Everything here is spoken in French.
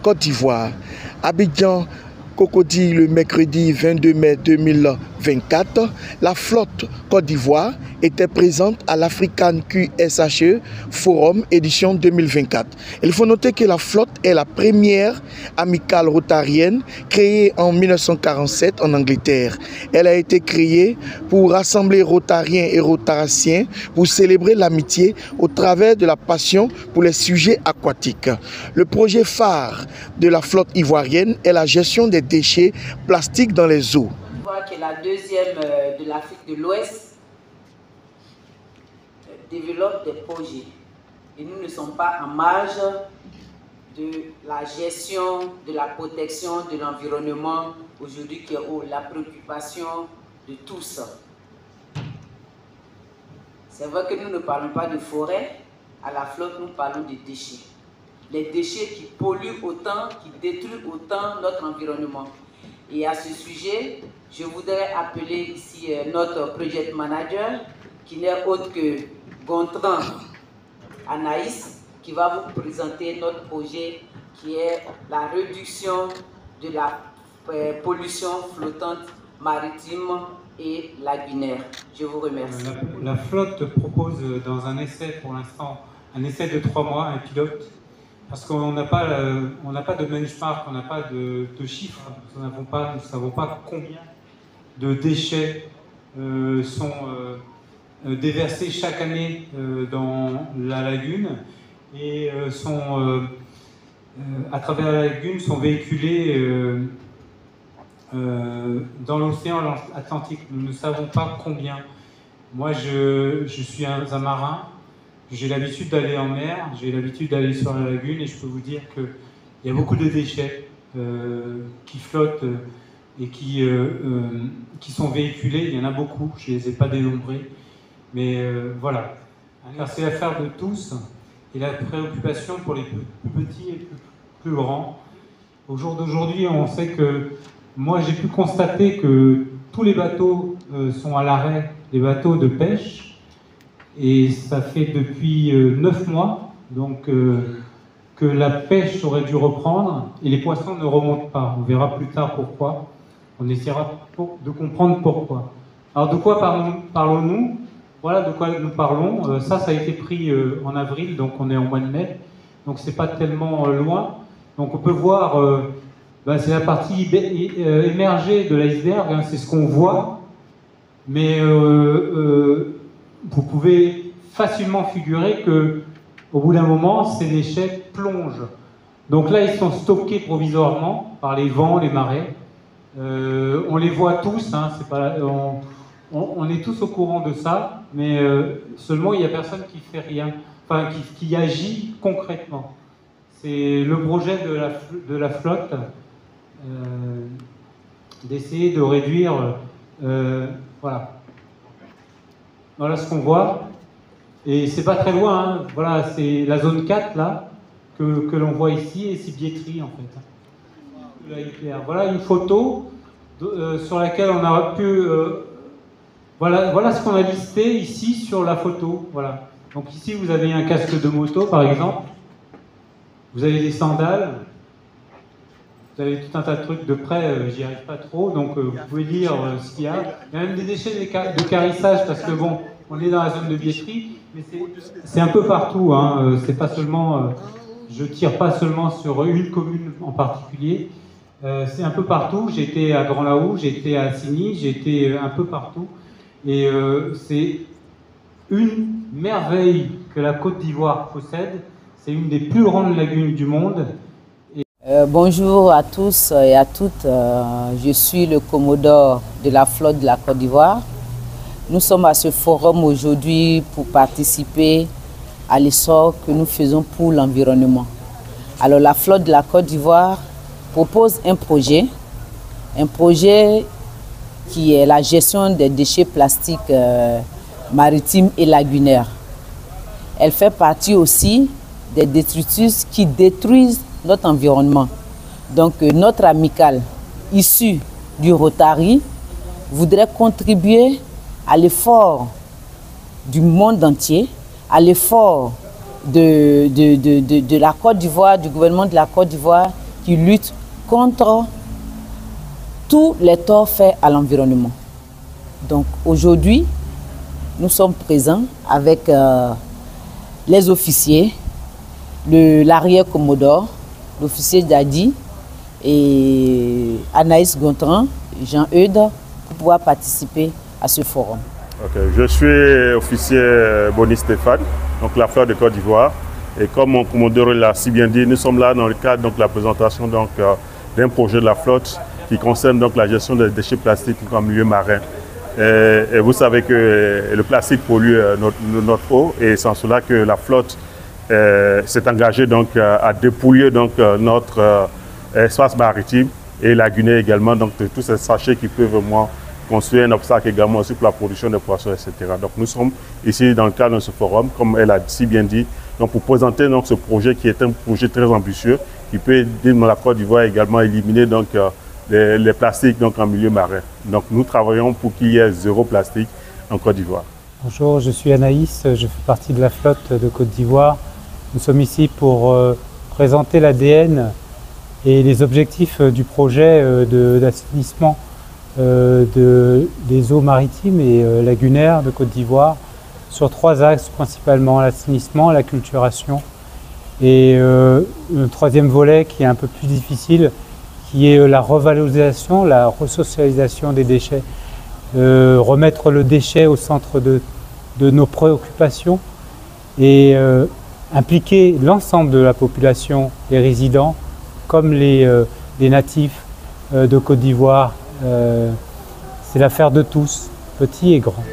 Côte d'Ivoire. Abidjan, Cocody, le mercredi 22 mai 2024, la flotte Côte d'Ivoire était présente à l'African QSHE Forum édition 2024. Il faut noter que la flotte est la première amicale rotarienne créée en 1947 en Angleterre. Elle a été créée pour rassembler rotariens et rotaraciens pour célébrer l'amitié au travers de la passion pour les sujets aquatiques. Le projet phare de la flotte ivoirienne est la gestion des déchets plastiques dans les eaux. Qui est la deuxième de l'Afrique de l'Ouest, développe des projets. Et nous ne sommes pas en marge de la gestion, de la protection de l'environnement aujourd'hui qui est la préoccupation de tous. C'est vrai que nous ne parlons pas de forêt, à la flotte nous parlons de déchets. Les déchets qui polluent autant, qui détruisent autant notre environnement. Et à ce sujet, je voudrais appeler ici notre project manager, qui n'est autre que Gontran Anaïs, qui va vous présenter notre projet qui est la réduction de la pollution flottante maritime et lagunaire. Je vous remercie. La flotte propose dans un essai pour l'instant, un essai de 3 mois, un pilote, parce qu'on n'a pas de benchmark, on n'a pas de chiffres, nous ne savons pas combien de déchets sont déversés chaque année dans la lagune et à travers la lagune sont véhiculés dans l'océan Atlantique. Nous ne savons pas combien. Moi, je suis un marin. J'ai l'habitude d'aller en mer, j'ai l'habitude d'aller sur la lagune et je peux vous dire qu'il y a beaucoup de déchets qui flottent et qui sont véhiculés. Il y en a beaucoup, je ne les ai pas dénombrés. Mais voilà, car c'est l'affaire de tous et la préoccupation pour les plus petits et les plus grands. Au jour d'aujourd'hui, on sait que moi j'ai pu constater que tous les bateaux sont à l'arrêt, les bateaux de pêche. Et ça fait depuis 9 mois donc, que la pêche aurait dû reprendre et les poissons ne remontent pas. On verra plus tard pourquoi. On essaiera de comprendre pourquoi. Alors de quoi parlons-nous? Voilà de quoi nous parlons. Ça a été pris en avril, donc on est en mois de mai. Donc c'est pas tellement loin. Donc on peut voir, c'est la partie émergée de l'iceberg, hein, c'est ce qu'on voit. Mais vous pouvez facilement figurer que, au bout d'un moment, ces déchets plongent. Donc là, ils sont stockés provisoirement par les vents, les marées. On les voit tous, hein, on est tous au courant de ça, mais seulement il n'y a personne qui fait rien, enfin qui agit concrètement. C'est le projet de la flotte d'essayer de réduire, voilà. Voilà ce qu'on voit, et c'est pas très loin, hein. Voilà, c'est la zone 4 là, que l'on voit ici, et c'est Biétry en fait. Voilà une photo sur laquelle on a pu... voilà ce qu'on a listé ici sur la photo, voilà. Donc ici vous avez un casque de moto par exemple, vous avez des sandales, vous avez tout un tas de trucs de près, j'y arrive pas trop, donc vous pouvez lire ce qu'il y a. Il y a même des déchets de carissage, parce que bon, on est dans la zone de Biétry, mais c'est un peu partout, hein, c'est pas seulement, je tire pas seulement sur une commune en particulier, c'est un peu partout. J'ai été à Grand-Laou, j'ai été à Signy, j'ai été un peu partout, et c'est une merveille que la Côte d'Ivoire possède, c'est une des plus grandes lagunes du monde. Bonjour à tous et à toutes, je suis le commodore de la flotte de la Côte d'Ivoire. Nous sommes à ce forum aujourd'hui pour participer à l'essor que nous faisons pour l'environnement. Alors la flotte de la Côte d'Ivoire propose un projet qui est la gestion des déchets plastiques maritimes et lagunaires. Elle fait partie aussi des détritus qui détruisent notre environnement. Donc notre amicale issue du Rotary voudrait contribuer à l'effort du monde entier, à l'effort de la Côte d'Ivoire, du gouvernement de la Côte d'Ivoire qui lutte contre tous les torts faits à l'environnement. Donc aujourd'hui, nous sommes présents avec les officiers, l'arrière-commodore, l'officier Dadi et Anaïs Gontran, Jean-Eudes, pour pouvoir participer à ce forum. Okay. Je suis officier Boni Stéphane, donc la flotte de Côte d'Ivoire. Et comme mon commandeur l'a si bien dit, nous sommes là dans le cadre de la présentation d'un projet de la flotte qui concerne donc la gestion des déchets plastiques en milieu marin. Et vous savez que le plastique pollue notre eau, et c'est en cela que la flotte s'est engagée donc à dépouiller donc notre espace maritime et laguné également, donc de tous ces sachets qui peuvent construire un obstacle également aussi pour la production des poissons, etc. Donc nous sommes ici dans le cadre de ce forum, comme elle a si bien dit, donc pour présenter donc ce projet qui est un projet très ambitieux, qui peut aider dans la Côte d'Ivoire également à éliminer donc les plastiques donc en milieu marin. Donc nous travaillons pour qu'il y ait zéro plastique en Côte d'Ivoire. Bonjour, je suis Anaïs, je fais partie de la flotte de Côte d'Ivoire. Nous sommes ici pour présenter l'ADN et les objectifs du projet d'assainissement des eaux maritimes et lagunaires de Côte d'Ivoire sur 3 axes principalement: l'assainissement, la culturation et le troisième volet qui est un peu plus difficile, qui est la revalorisation, la resocialisation des déchets, remettre le déchet au centre de nos préoccupations et impliquer l'ensemble de la population, les résidents comme les natifs de Côte d'Ivoire. C'est l'affaire de tous, petits et grands.